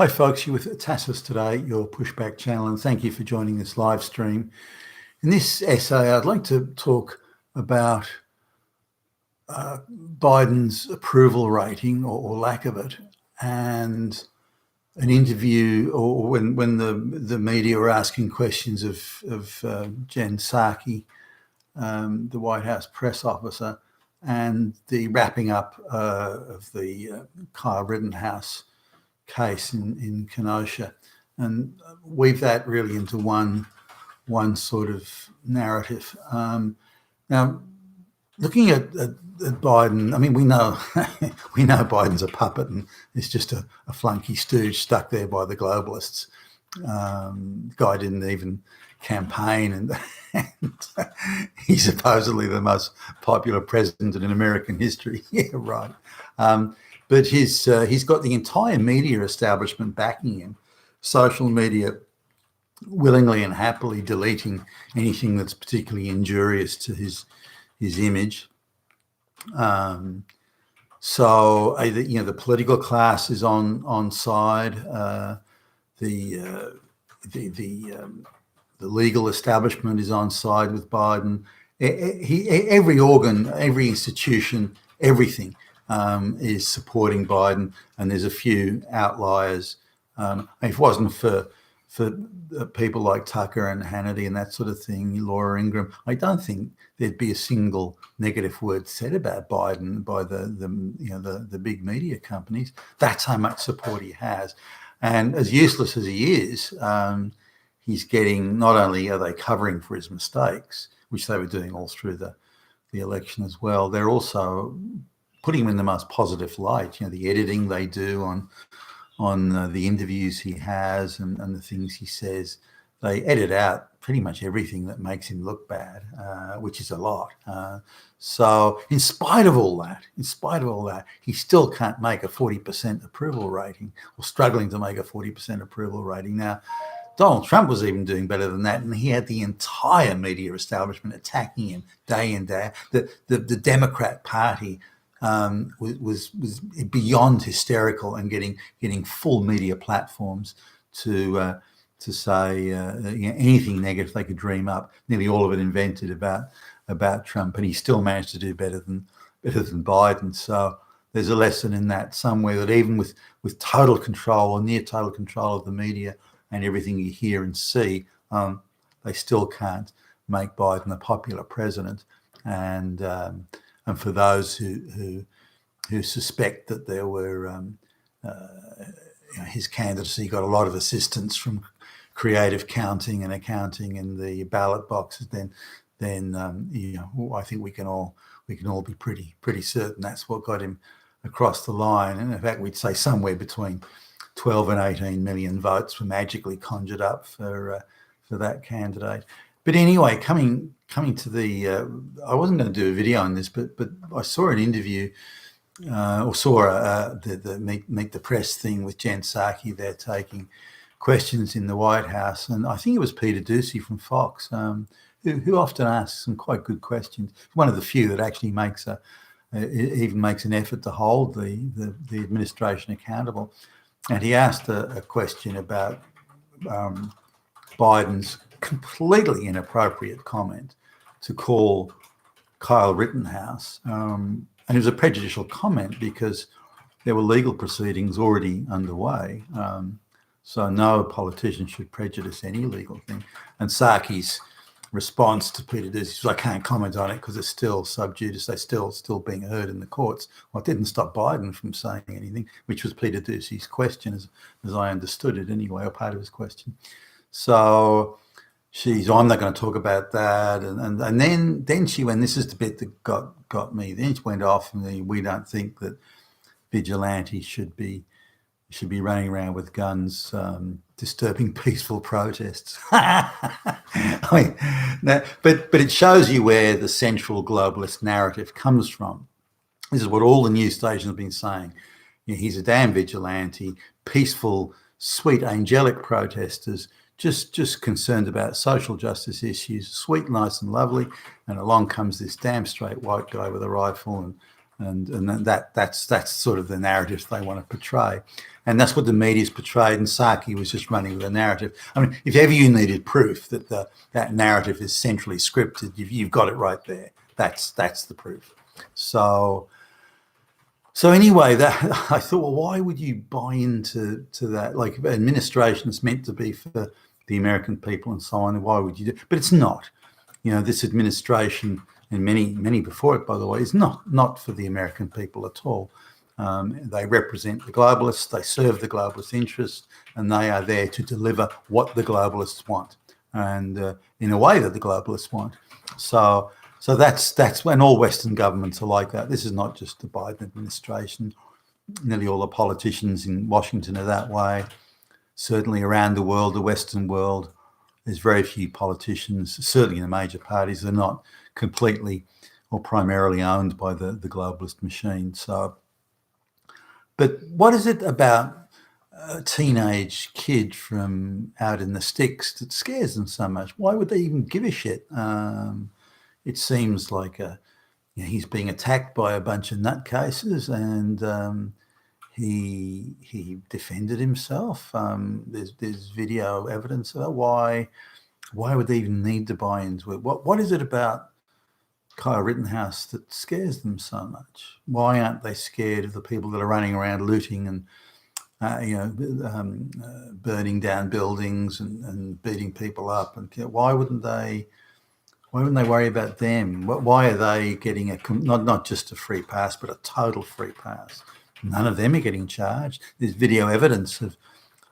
Hi folks, you're with Tassus today, your pushback channel, and thank you for joining this live stream. In this essay, I'd like to talk about Biden's approval rating or lack of it, and an interview, or when the media were asking questions of Jen Psaki, the White House press officer, and the wrapping up of the Kyle Rittenhouse case in Kenosha, and weave that really into one sort of narrative. Now, looking at Biden, I mean, we know Biden's a puppet and it's just a flunky stooge stuck there by the globalists. Guy didn't even campaign, and he's supposedly the most popular president in American history. Yeah, right. But he's got the entire media establishment backing him, social media willingly and happily deleting anything that's particularly injurious to his image. So the political class is on side. The legal establishment is on side with Biden. Every organ, every institution, everything is supporting Biden, and there's a few outliers. If it wasn't for people like Tucker and Hannity and that sort of thing, Laura Ingraham, I don't think there'd be a single negative word said about Biden by the big media companies. That's how much support he has, and as useless as he is, he's getting, not only are they covering for his mistakes, which they were doing all through the election as well, they're also putting him in the most positive light. The editing they do on the interviews he has and the things he says, they edit out pretty much everything that makes him look bad, which is a lot. So in spite of all that, he still can't make a 40% approval rating, or struggling to make a 40% approval rating. Now, Donald Trump was even doing better than that, and he had the entire media establishment attacking him day in, day out. The Democrat Party was beyond hysterical and getting full media platforms to say anything negative they could dream up. Nearly all of it invented about Trump, and he still managed to do better than Biden. So there's a lesson in that somewhere, that even with total control or near total control of the media and everything you hear and see, they still can't make Biden a popular president. And for those who suspect that there were his candidacy got a lot of assistance from creative counting and accounting in the ballot boxes, then I think we can all be pretty certain that's what got him across the line. And in fact, we'd say somewhere between 12 and 18 million votes were magically conjured up for that candidate. But anyway, coming to the, I wasn't going to do a video on this, but I saw an interview, or saw the Meet the Press thing with Jen Psaki. They're taking questions in the White House, and I think it was Peter Doocy from Fox, who often asks some quite good questions. One of the few that actually makes an effort to hold the administration accountable. And he asked a question about Biden's completely inappropriate comment to call Kyle Rittenhouse. And it was a prejudicial comment because there were legal proceedings already underway. So no politician should prejudice any legal thing. And Psaki's response to Peter Doocy was, I can't comment on it because it's still sub judice. They're still being heard in the courts. Well, it didn't stop Biden from saying anything, which was Peter Doocy's question, as I understood it anyway, or part of his question. So I'm not going to talk about that. And then she went, this is the bit that got me. Then she went off, and we don't think that vigilantes should be running around with guns, disturbing peaceful protests. I mean, but it shows you where the central globalist narrative comes from. This is what all the news stations have been saying. He's a damn vigilante, peaceful, sweet, angelic protesters, just concerned about social justice issues, sweet, nice and lovely. And along comes this damn straight white guy with a rifle and that's sort of the narrative they want to portray, and that's what the media's portrayed. And Saki was just running with a narrative. I mean, if ever you needed proof that that narrative is centrally scripted, you've got it right there. That's the proof. So anyway, that I thought, well, why would you buy into that? Like, administration is meant to be for the American people and so on. Why would you do? But it's not. This administration, and many before it, by the way, is not for the American people at all. They represent the globalists. They serve the globalist interests, and they are there to deliver what the globalists want, and in a way that the globalists want. So that's when all Western governments are like that. This is not just the Biden administration. Nearly all the politicians in Washington are that way. Certainly around the world, the Western world, there's very few politicians, certainly in the major parties, they're not completely or primarily owned by the globalist machine. So, but what is it about a teenage kid from out in the sticks that scares them so much? Why would they even give a shit? It seems like he's being attacked by a bunch of nutcases, and he defended himself. There's video evidence of it. Why would they even need to buy into it? What is it about Kyle Rittenhouse that scares them so much? Why aren't they scared of the people that are running around looting and burning down buildings and beating people up? And why wouldn't they worry about them? Why are they getting not just a free pass, but a total free pass? None of them are getting charged. There's video evidence of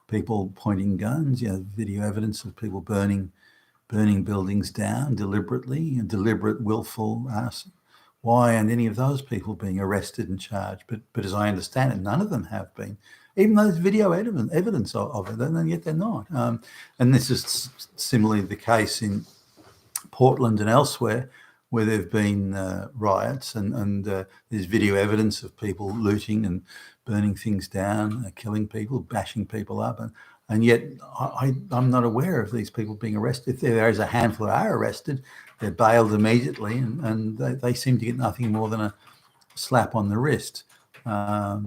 people pointing guns, video evidence of people burning buildings down deliberately, and deliberate, willful arson. Why aren't any of those people being arrested and charged? But as I understand it, none of them have been, even though there's video evidence of it, and yet they're not. And this is similarly the case in Portland and elsewhere, where there have been riots, and there's video evidence of people looting and burning things down, killing people, bashing people up, and yet I'm not aware of these people being arrested. If there is a handful that are arrested, they're bailed immediately, and they seem to get nothing more than a slap on the wrist.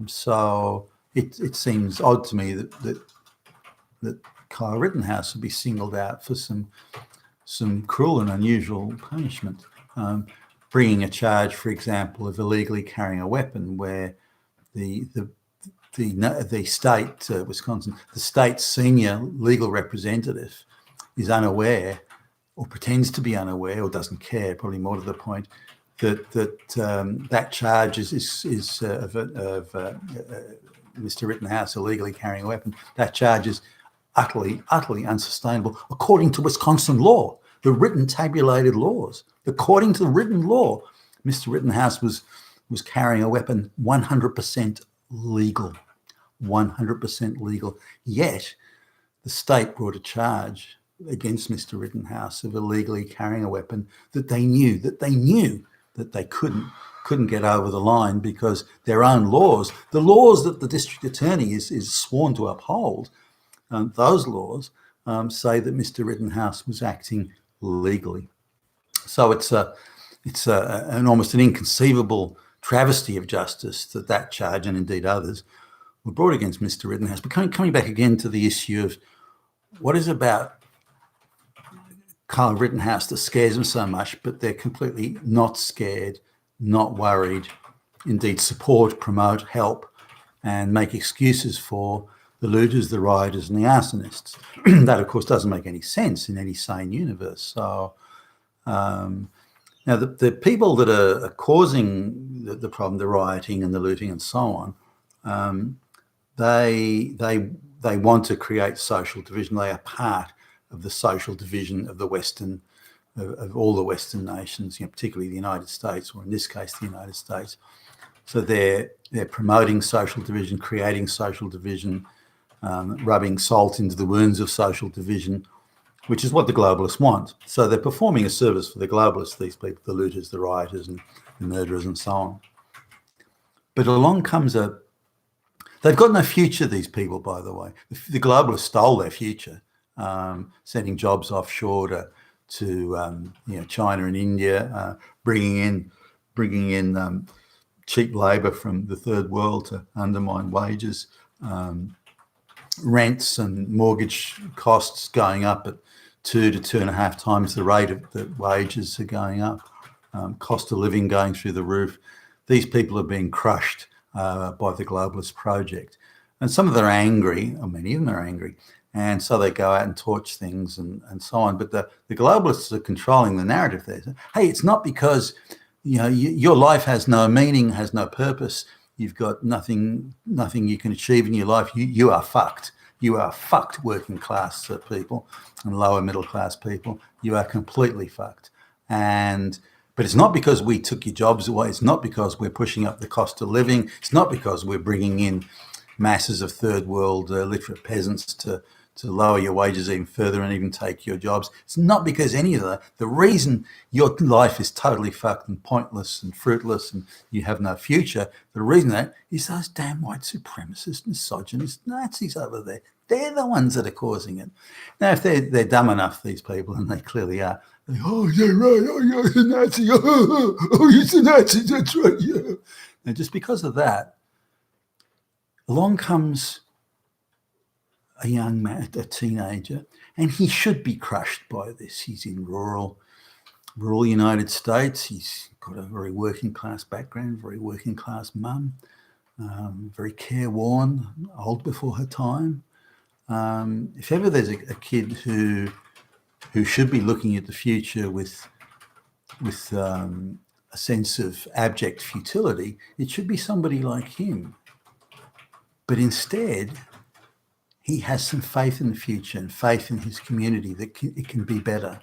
So it seems odd to me that Kyle Rittenhouse would be singled out for some cruel and unusual punishment. Bringing a charge, for example, of illegally carrying a weapon, where the state, Wisconsin, the state's senior legal representative is unaware, or pretends to be unaware, or doesn't care, probably more to the point, that charge is of Mr. Rittenhouse illegally carrying a weapon. That charge is utterly unsustainable according to Wisconsin law, the written tabulated laws. According to the written law, Mr. Rittenhouse was carrying a weapon 100% legal, 100% legal. Yet the state brought a charge against Mr. Rittenhouse of illegally carrying a weapon that they knew that they couldn't get over the line, because their own laws, the laws that the district attorney is sworn to uphold, those laws say that Mr. Rittenhouse was acting legally. So it's an almost an inconceivable travesty of justice that charge, and indeed others, were brought against Mr. Rittenhouse. But coming back again to the issue of what is about Kyle Rittenhouse that scares them so much, but they're completely not scared, not worried, indeed support, promote, help, and make excuses for the looters, the rioters, and the arsonists. That, of course, doesn't make any sense in any sane universe. So now the people that are causing the problem, the rioting and the looting and so on, they want to create social division. They are part of the social division of the Western, of all the Western nations, particularly the United States, or in this case, the United States. So they're promoting social division, creating social division, rubbing salt into the wounds of social division, which is what the globalists want. So they're performing a service for the globalists, these people, the looters, the rioters, and the murderers, and so on. But along comes they've got no future, these people, by the way. The globalists stole their future, sending jobs offshore to China and India, bringing in cheap labour from the third world to undermine wages, rents and mortgage costs going up at 2 to 2.5 times the rate of the wages are going up, cost of living going through the roof. These people are being crushed by the globalist project. And some of them are angry, or many of them are angry, and so they go out and torch things and so on. But the globalists are controlling the narrative there. Hey, it's not because your life has no meaning, has no purpose. You've got nothing you can achieve in your life. You are fucked. You are fucked, working class people and lower middle class people. You are completely fucked. But it's not because we took your jobs away. It's not because we're pushing up the cost of living. It's not because we're bringing in masses of third world literate peasants to lower your wages even further and even take your jobs. It's not because any of that. The reason your life is totally fucked and pointless and fruitless and you have no future, the reason that is those damn white supremacist, misogynist Nazis over there. They're the ones that are causing it. Now, if they're dumb enough, these people, and they clearly are, they're like, oh, yeah, right, oh, you're the Nazi, oh, you're the Nazi, that's right, yeah. Now, just because of that, along comes a young man, a teenager, and he should be crushed by this. He's in rural United States. He's got a very working class background, very working class mum, very careworn, old before her time. If ever there's a kid who should be looking at the future with a sense of abject futility, it should be somebody like him. But instead, he has some faith in the future and faith in his community that it can be better.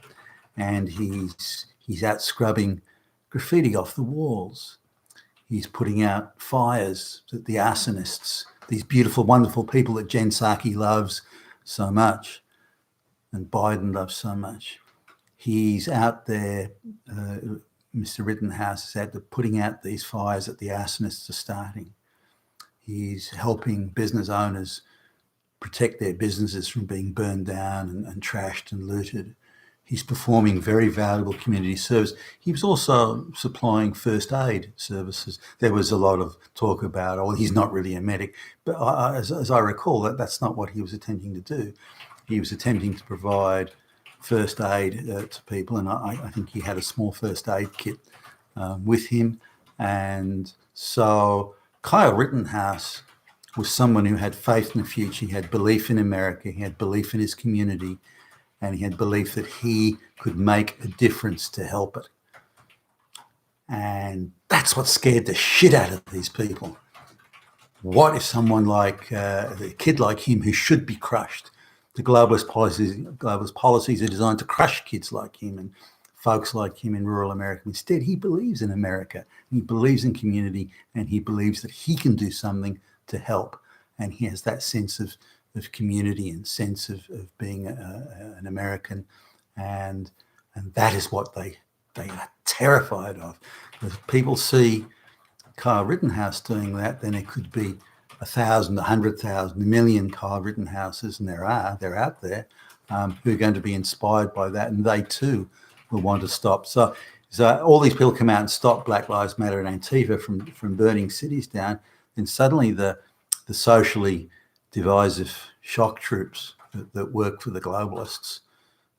And he's out scrubbing graffiti off the walls. He's putting out fires that the arsonists, these beautiful, wonderful people that Jen Psaki loves so much and Biden loves so much. He's out there, Mr. Rittenhouse is out there putting out these fires that the arsonists are starting. He's helping business owners protect their businesses from being burned down and trashed and looted. He's performing very valuable community service. He was also supplying first aid services. There was a lot of talk about, oh, he's not really a medic. But as I recall, that's not what he was attempting to do. He was attempting to provide first aid to people, and I think he had a small first aid kit with him. And so Kyle Rittenhouse was someone who had faith in the future. He had belief in America. He had belief in his community. And he had belief that he could make a difference to help it. And that's what scared the shit out of these people. What if someone like a kid like him who should be crushed? The globalist policies are designed to crush kids like him and folks like him in rural America. Instead, he believes in America. He believes in community, and he believes that he can do something to help. And he has that sense of community and sense of being an American. And that is what they are terrified of. If people see Kyle Rittenhouse doing that, then it could be 1,000, 100,000, 1 million Kyle Rittenhouses, and they're out there, who are going to be inspired by that, and they too will want to stop. So all these people come out and stop Black Lives Matter and Antifa from burning cities down, then suddenly the socially divisive shock troops that work for the globalists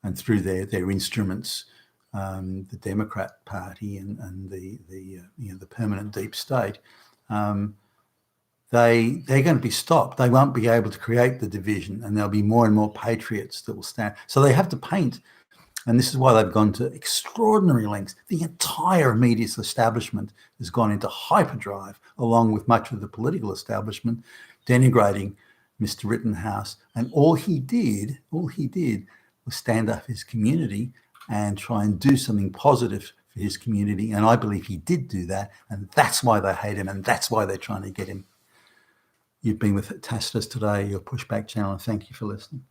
and through their instruments, the Democrat Party and the permanent deep state, they're going to be stopped. They won't be able to create the division, and there'll be more and more patriots that will stand. So they have to paint, and this is why they've gone to extraordinary lengths. The entire media establishment has gone into hyperdrive, along with much of the political establishment, denigrating Mr. Rittenhouse. And all he did was stand up his community and try and do something positive for his community. And I believe he did do that. And that's why they hate him. And that's why they're trying to get him. You've been with Tacitus today, your Pushback channel. And thank you for listening.